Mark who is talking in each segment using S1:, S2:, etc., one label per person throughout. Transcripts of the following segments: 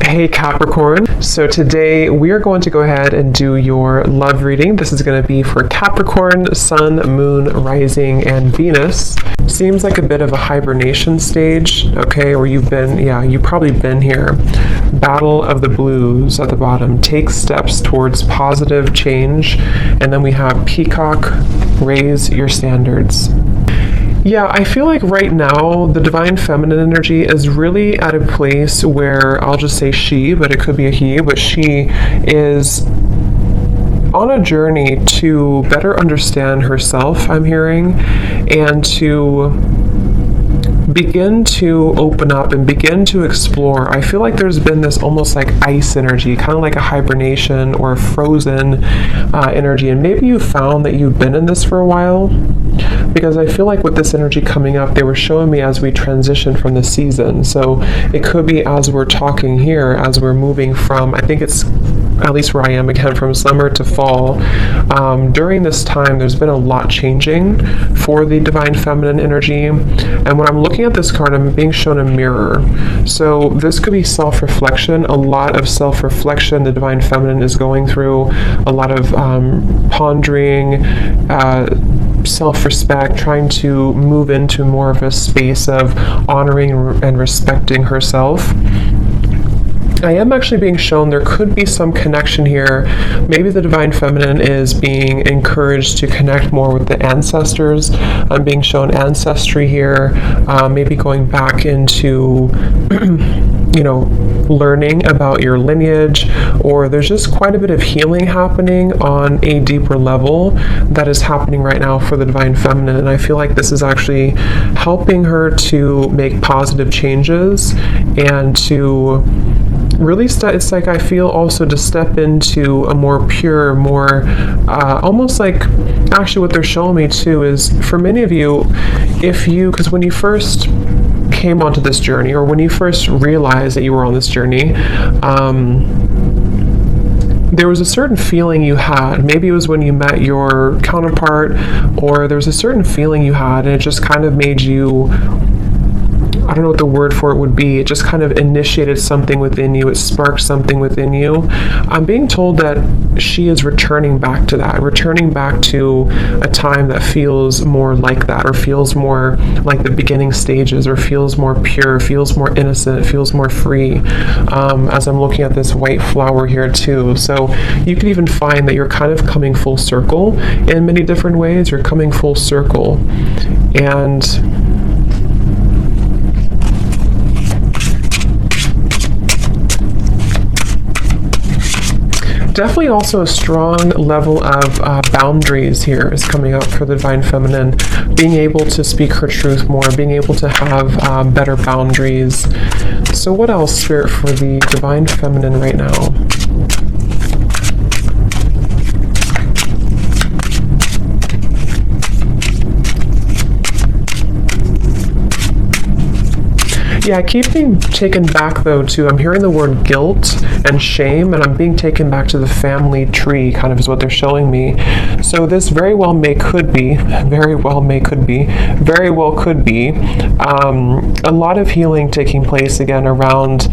S1: Hey Capricorn, so today we are going to go ahead and do your love reading. This is going to be for Capricorn, Sun, Moon, Rising, and Venus. Seems like a bit of a hibernation stage, okay, or you've probably been here. Battle of the Blues at the bottom. Take steps towards positive change. And then we have Peacock, raise your standards. Yeah, I feel like right now the divine feminine energy is really at a place where I'll just say she, but it could be a he, but she is on a journey to better understand herself, I'm hearing, and to begin to open up and begin to explore. I feel like there's been this almost like ice energy, kind of like a hibernation or a frozen energy, and maybe you found that you've been in this for a while. Because I feel like with this energy coming up, they were showing me as we transition from the season. So it could be as we're talking here, as we're moving from, I think it's at least where I am again, from summer to fall. During this time, there's been a lot changing for the divine feminine energy. And when I'm looking at this card, I'm being shown a mirror. So this could be self-reflection, a lot of self-reflection the divine feminine is going through, a lot of pondering, self-respect, trying to move into more of a space of honoring and respecting herself. I am actually being shown there could be some connection here. Maybe the divine feminine is being encouraged to connect more with the ancestors. I'm being shown ancestry here, maybe going back into learning about your lineage, or there's just quite a bit of healing happening on a deeper level that is happening right now for the divine feminine. And I feel like this is actually helping her to make positive changes and to really it's like I feel also to step into a more pure, more almost like, actually what they're showing me too is for many of you, because when you first came onto this journey, or when you first realized that you were on this journey, there was a certain feeling you had. Maybe it was when you met your counterpart, or there was a certain feeling you had, and it just kind of made you, I don't know what the word for it would be. It just kind of initiated something within you. It sparked something within you. I'm being told that she is returning back to that, returning back to a time that feels more like that, or feels more like the beginning stages, or feels more pure, feels more innocent, feels more free. As I'm looking at this white flower here too. So you could even find that you're kind of coming full circle in many different ways. You're coming full circle. And definitely also a strong level of boundaries here is coming up for the divine feminine, being able to speak her truth more, being able to have better boundaries. So what else, Spirit, for the divine feminine right now? Yeah, I keep being taken back though to, I'm hearing the word guilt and shame, and I'm being taken back to the family tree, kind of is what they're showing me. So this very well could be a lot of healing taking place again around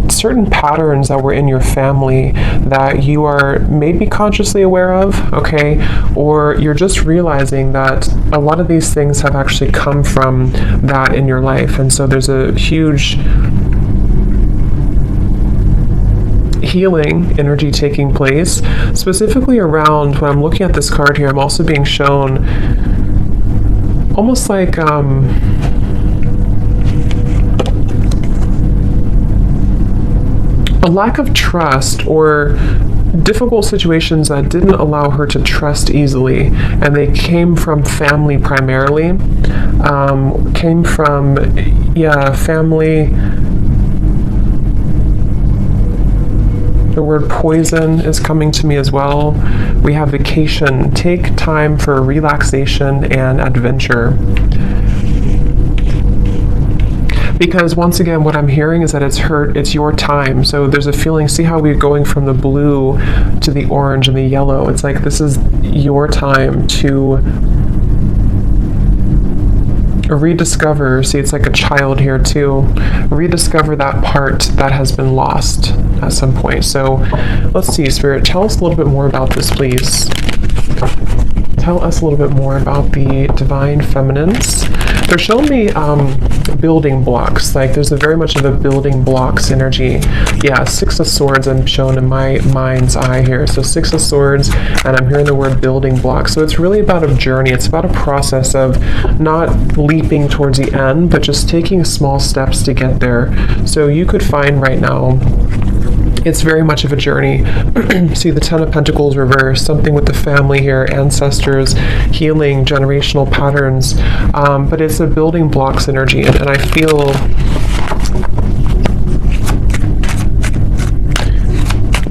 S1: certain patterns that were in your family that you are maybe consciously aware of, okay, or you're just realizing that a lot of these things have actually come from that in your life. And so there's a huge healing energy taking place, specifically around, when I'm looking at this card here, I'm also being shown almost like a lack of trust, or difficult situations that didn't allow her to trust easily, and they came from family primarily, family. The word poison is coming to me as well. We have vacation. Take time for relaxation and adventure. Because once again, what I'm hearing is that it's your time. So there's a feeling, see how we're going from the blue to the orange and the yellow. It's like this is your time to rediscover, see, it's like a child here too, rediscover that part that has been lost at some point. So let's see, Spirit, tell us a little bit more about this, please. Tell us a little bit more about the divine feminines. They're showing me building blocks. Like there's a very much of a building blocks energy. Yeah, Six of Swords I'm shown in my mind's eye here. So Six of Swords, and I'm hearing the word building blocks. So it's really about a journey. It's about a process of not leaping towards the end, but just taking small steps to get there. So you could find right now, it's very much of a journey. See the Ten of Pentacles reversed, something with the family here, ancestors, healing, generational patterns. But it's a building blocks energy, and I feel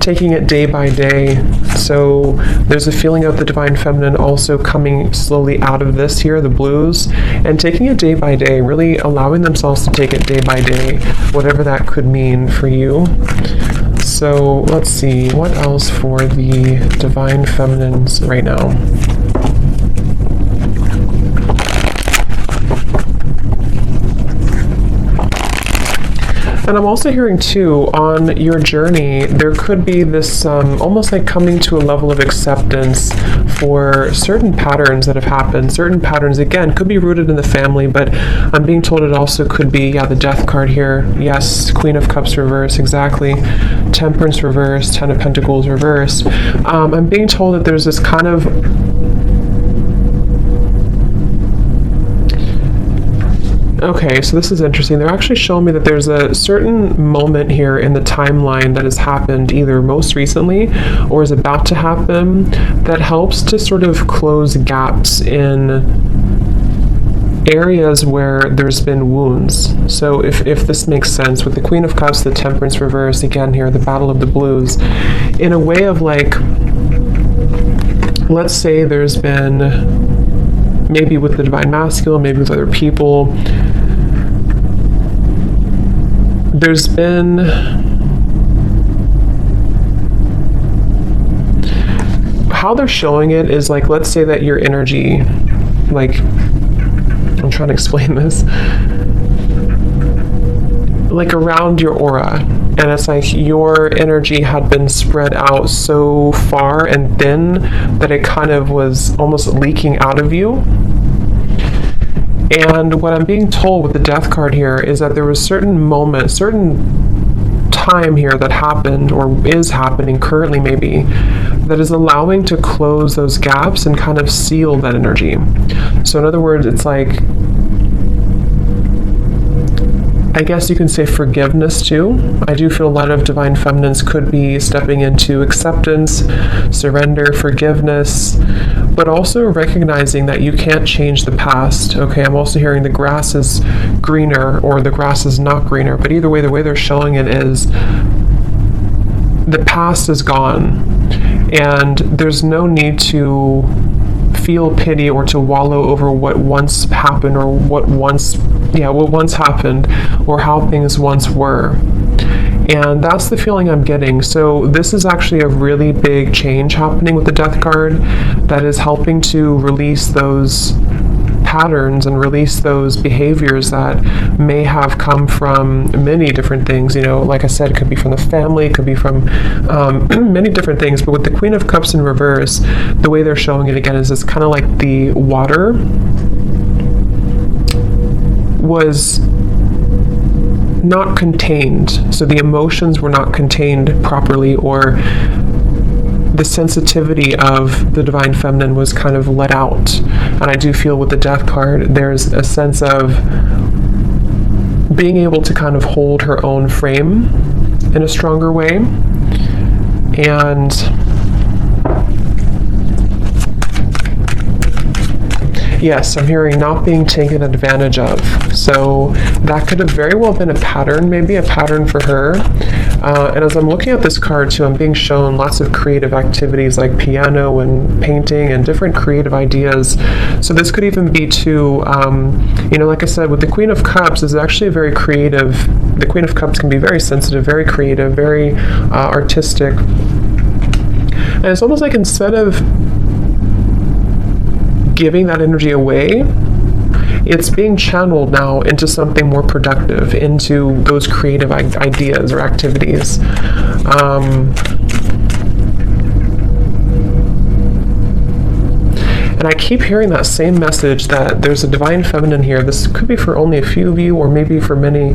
S1: taking it day by day. So there's a feeling of the divine feminine also coming slowly out of this here, the blues, and taking it day by day, really allowing themselves to take it day by day, whatever that could mean for you. So let's see, what else for the divine feminines right now? And I'm also hearing too, on your journey, there could be this almost like coming to a level of acceptance for certain patterns that have happened. Certain patterns, again, could be rooted in the family, but I'm being told it also could be, yeah, the Death card here. Yes, Queen of Cups reverse, exactly. Temperance reverse, Ten of Pentacles reverse. I'm being told that there's this kind of okay, so this is interesting. They're actually showing me that there's a certain moment here in the timeline that has happened either most recently or is about to happen that helps to sort of close gaps in areas where there's been wounds. So if this makes sense, with the Queen of Cups, the Temperance reverse, again here, the Battle of the Blues, in a way of like, let's say there's been, maybe with the Divine Masculine, maybe with other people, there's been how they're showing it is like, let's say that your energy, like, I'm trying to explain this, like around your aura, and it's like your energy had been spread out so far and thin that it kind of was almost leaking out of you. And what I'm being told with the Death card here is that there was certain moment, certain time here that happened or is happening currently maybe, that is allowing to close those gaps and kind of seal that energy. So in other words, it's like, I guess you can say forgiveness too. I do feel a lot of divine feminines could be stepping into acceptance, surrender, forgiveness, but also recognizing that you can't change the past. Okay, I'm also hearing the grass is greener or the grass is not greener, but either way, the way they're showing it is the past is gone and there's no need to feel pity or to wallow over what once happened or what once happened or how things once were. And that's the feeling I'm getting. So this is actually a really big change happening with the Death card that is helping to release those patterns and release those behaviors that may have come from many different things. You know, like I said, it could be from the family, it could be from many different things. But with the Queen of Cups in reverse, the way they're showing it again is it's kind of like the water was not contained. So the emotions were not contained properly, or the sensitivity of the divine feminine was kind of let out. And I do feel with the Death card, there's a sense of being able to kind of hold her own frame in a stronger way. And yes, I'm hearing not being taken advantage of. So that could have very well been a pattern, maybe a pattern for her. And as I'm looking at this card too, I'm being shown lots of creative activities like piano and painting and different creative ideas. So this could even be too, like I said, with the Queen of Cups is actually a very creative, the Queen of Cups can be very sensitive, very creative, very artistic. And it's almost like instead of giving that energy away, it's being channeled now into something more productive, into those creative ideas or activities. And I keep hearing that same message that there's a divine feminine here. This could be for only a few of you, or maybe for many,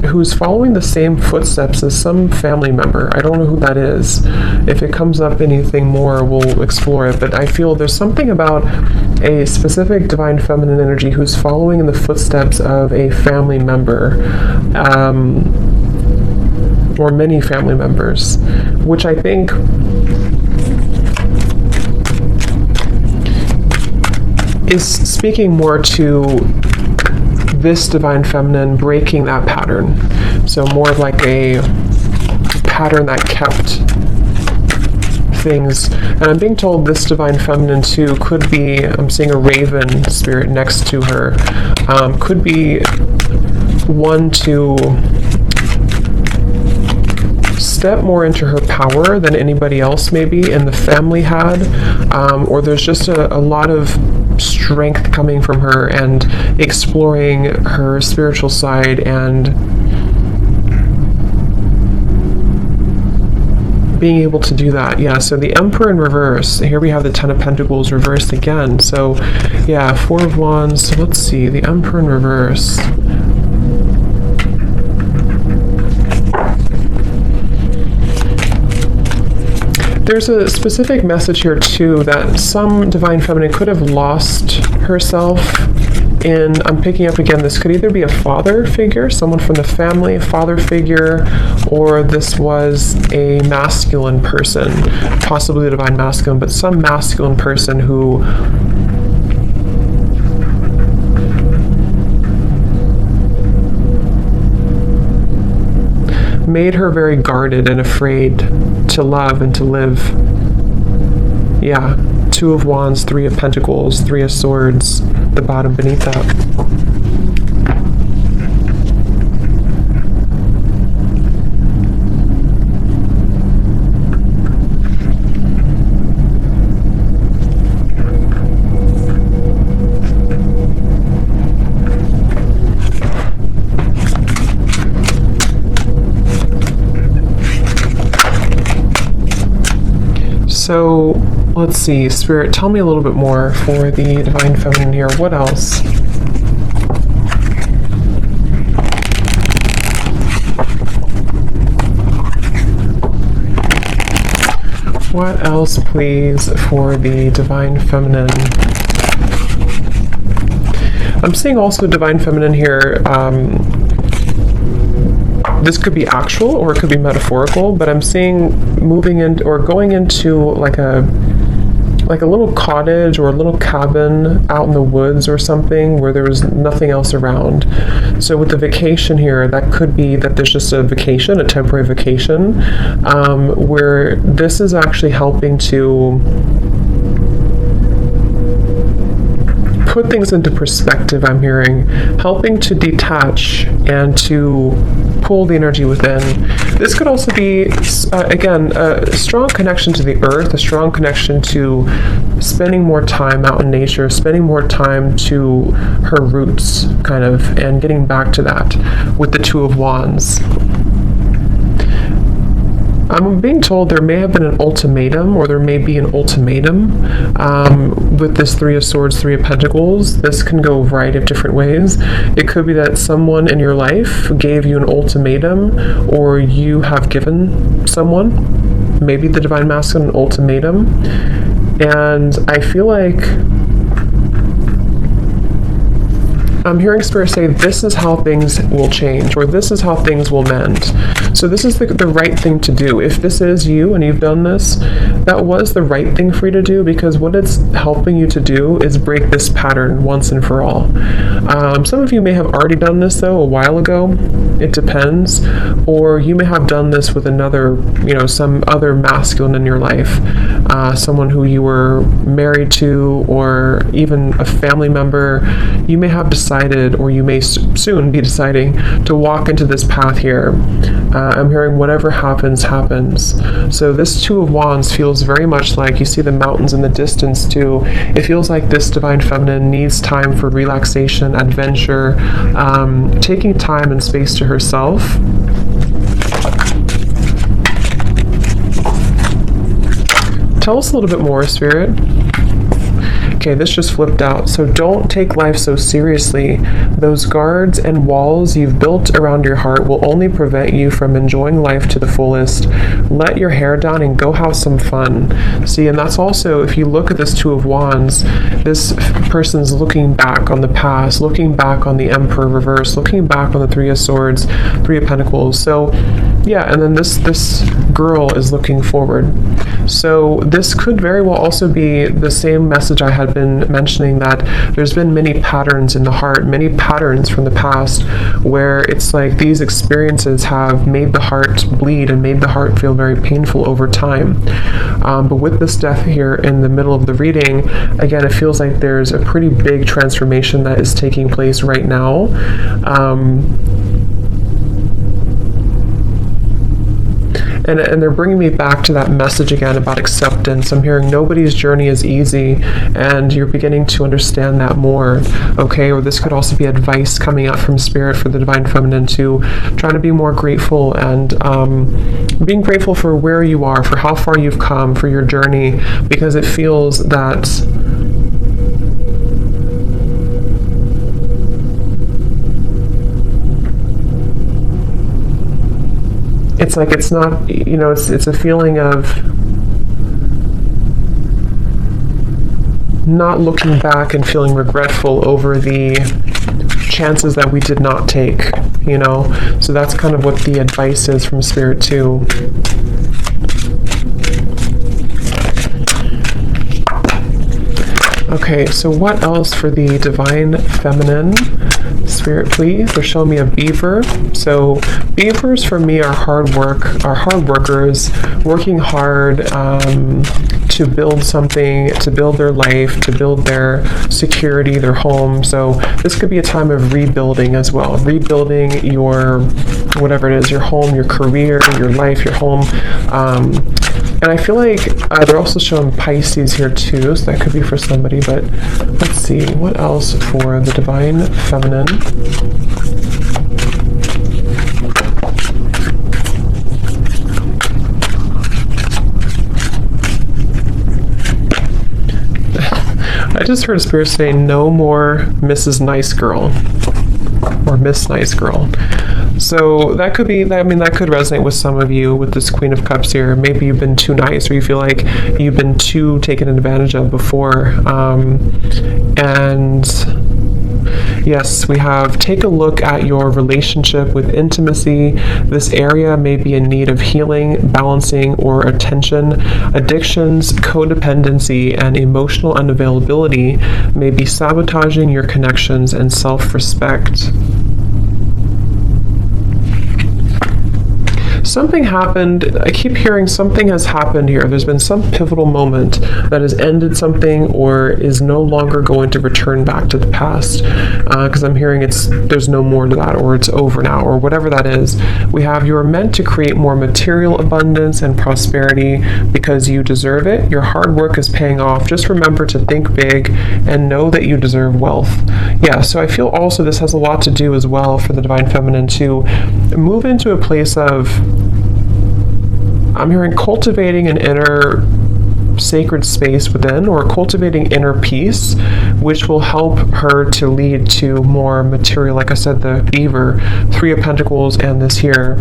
S1: who's following the same footsteps as some family member. I don't know who that is. If it comes up anything more, we'll explore it. But I feel there's something about a specific divine feminine energy who's following in the footsteps of a family member, or many family members, which I think is speaking more to this divine feminine breaking that pattern. So more of like a pattern that kept things. And I'm being told this divine feminine too could be, I'm seeing a raven spirit next to her, could be one to step more into her power than anybody else maybe in the family had, or there's just a lot of strength coming from her and exploring her spiritual side and being able to do that. Yeah, so the Emperor in reverse. Here we have the Ten of Pentacles reversed again. So yeah, Four of Wands. So let's see, the Emperor in reverse. There's a specific message here too that some divine feminine could have lost herself in, I'm picking up again, this could either be a father figure, someone from the family, a father figure, or this was a masculine person, possibly a divine masculine, but some masculine person who made her very guarded and afraid to love and to live. Yeah, Two of Wands, Three of Pentacles, Three of Swords, the bottom beneath that. So let's see, Spirit, tell me a little bit more for the divine feminine here. What else? What else, please, for the divine feminine? I'm seeing also divine feminine here. This could be actual or it could be metaphorical, but I'm seeing moving in or going into like a little cottage or a little cabin out in the woods or something where there was nothing else around. So with the vacation here, that could be that there's just a vacation, a temporary vacation, where this is actually helping to put things into perspective. I'm hearing helping to detach and to pull the energy within. This could also be again a strong connection to the earth, a strong connection to spending more time out in nature, spending more time to her roots kind of, and getting back to that with the Two of Wands. I'm being told there may have been an ultimatum, or there may be an ultimatum with this Three of Swords, Three of Pentacles. This can go a variety of different ways. It could be that someone in your life gave you an ultimatum, or you have given someone, maybe the divine masculine, an ultimatum. And I feel like I'm hearing Spirit say this is how things will change, or this is how things will mend. So this is the right thing to do. If this is you and you've done this, that was the right thing for you to do, because what it's helping you to do is break this pattern once and for all. Some of you may have already done this though a while ago. It depends. Or you may have done this with another, some other masculine in your life, someone who you were married to, or even a family member. You may have decided decided, or you may soon be deciding, to walk into this path here. I'm hearing whatever happens, happens. So this Two of Wands feels very much like, you see the mountains in the distance too. It feels like this Divine Feminine needs time for relaxation, adventure, taking time and space to herself. Tell us a little bit more, Spirit. Okay, this just flipped out. So don't take life so seriously. Those guards and walls you've built around your heart will only prevent you from enjoying life to the fullest. Let your hair down and go have some fun. See, and that's also, if you look at this Two of Wands, this person's looking back on the past, looking back on the Emperor reverse, looking back on the Three of Swords, Three of Pentacles. So yeah, and then this girl is looking forward. So this could very well also be the same message I had been mentioning, that there's been many patterns in the heart, many patterns from the past, where it's like these experiences have made the heart bleed and made the heart feel very painful over time. But with this death here in the middle of the reading, again, it feels like there's a pretty big transformation that is taking place right now. And they're bringing me back to that message again about acceptance. I'm hearing nobody's journey is easy, and you're beginning to understand that more, okay? Or this could also be advice coming out from Spirit for the Divine Feminine to try to be more grateful, and being grateful for where you are, for how far you've come, for your journey, because it feels that it's like it's not, you know, it's a feeling of not looking back and feeling regretful over the chances that we did not take, you know. So that's kind of what the advice is from Spirit too. Okay, so what else for the Divine Feminine? Spirit, please. They're showing me a beaver. So beavers for me are hard workers, working hard to build something, to build their life, to build their security, their home. So this could be a time of rebuilding as well. Rebuilding your, whatever it is, your home, your career, your life, your home. And I feel like they're also showing Pisces here too, so that could be for somebody, but let's see, what else for the Divine Feminine? I just heard Spirit say, no more Mrs. Nice Girl, or Miss Nice Girl. So that could be, I mean, that could resonate with some of you with this Queen of Cups here. Maybe you've been too nice, or you feel like you've been too taken advantage of before. And yes, we have, take a look at your relationship with intimacy. This area may be in need of healing, balancing, or attention. Addictions, codependency, and emotional unavailability may be sabotaging your connections and self-respect. Something happened, I keep hearing something has happened here. There's been some pivotal moment that has ended something, or is no longer going to return back to the past. Because I'm hearing there's no more to that, or it's over now, or whatever that is. We have, you are meant to create more material abundance and prosperity because you deserve it. Your hard work is paying off. Just remember to think big and know that you deserve wealth. Yeah, so I feel also this has a lot to do as well for the Divine Feminine to move into a place of, I'm hearing cultivating an inner sacred space within, or cultivating inner peace, which will help her to lead to more material, like I said, the beaver, Three of Pentacles, and this here.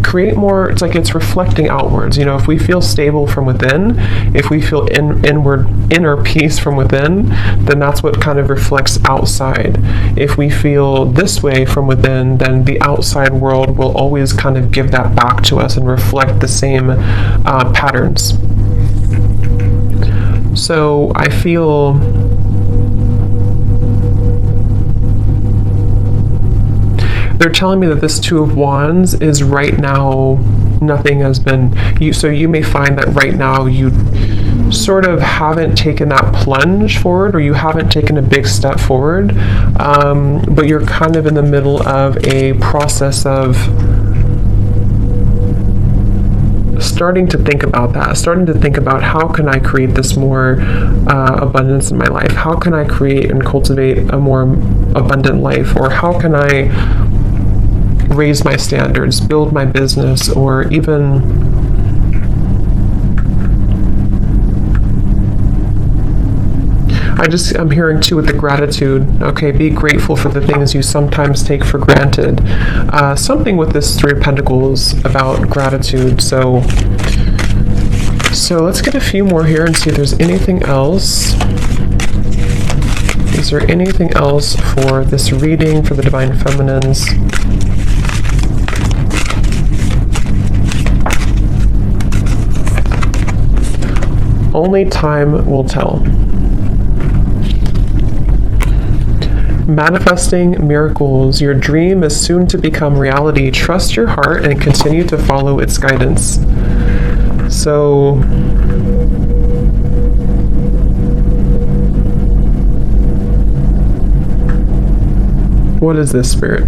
S1: Create more, it's like it's reflecting outwards. You know, if we feel stable from within, if we feel inner peace from within, then that's what kind of reflects outside. If we feel this way from within, then the outside world will always kind of give that back to us and reflect the same patterns. So I feel they're telling me that this Two of Wands is right now, nothing has been, so you may find that right now sort of haven't taken that plunge forward, or you haven't taken a big step forward, but you're kind of in the middle of a process of starting to think about that, starting to think about how can I create this more abundance in my life? How can I create and cultivate a more abundant life? Or how can I raise my standards, build my business, or even I'm hearing too with the gratitude, okay, be grateful for the things you sometimes take for granted. Something with this Three of Pentacles about gratitude. So let's get a few more here and see if there's anything else. Is there anything else for this reading for the Divine Feminines? Only time will tell. Manifesting miracles. Your dream is soon to become reality. Trust your heart and continue to follow its guidance. So, what is this, Spirit?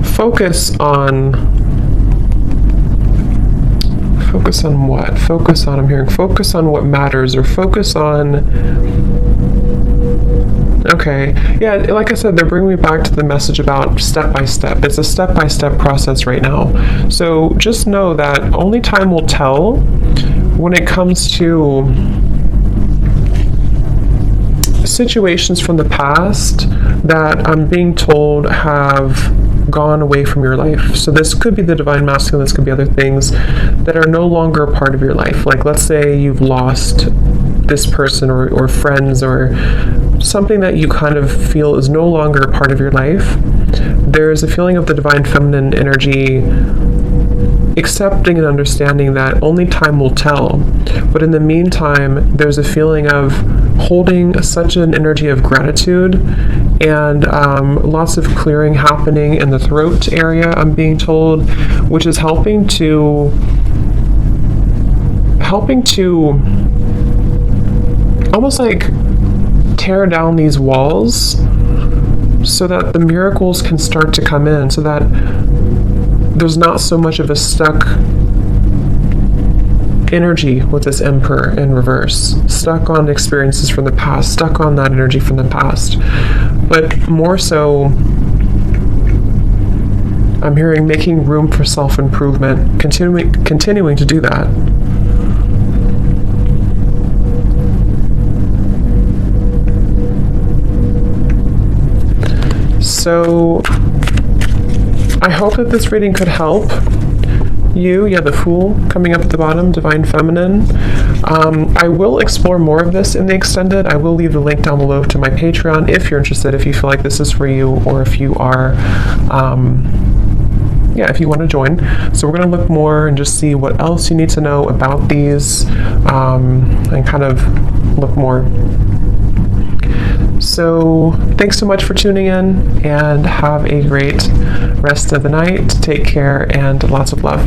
S1: Focus on what? Focus on, I'm hearing, focus on what matters, or focus on, okay, yeah, like I said, they're bringing me back to the message about step by step. It's a step-by-step process right now. So just know that only time will tell when it comes to situations from the past that I'm being told have gone away from your life. So this could be the Divine Masculine, this could be other things that are no longer a part of your life. Like, let's say you've lost this person or friends or something that you kind of feel is no longer a part of your life. There's a feeling of the Divine Feminine energy accepting and understanding that only time will tell. But in the meantime, there's a feeling of holding such an energy of gratitude and lots of clearing happening in the throat area, I'm being told, which is helping to almost like tear down these walls so that the miracles can start to come in, so that there's not so much of a stuck energy with this Emperor in reverse, stuck on experiences from the past, stuck on that energy from the past. But more so, I'm hearing making room for self-improvement, continuing to do that. So I hope that this reading could help you. Yeah, the Fool coming up at the bottom, Divine Feminine. I will explore more of this in the extended. I will leave the link down below to my Patreon if you're interested, if you feel like this is for you, or if you are, if you want to join. So we're going to look more and just see what else you need to know about these, and kind of look more. So thanks so much for tuning in, and have a great rest of the night. Take care and lots of love.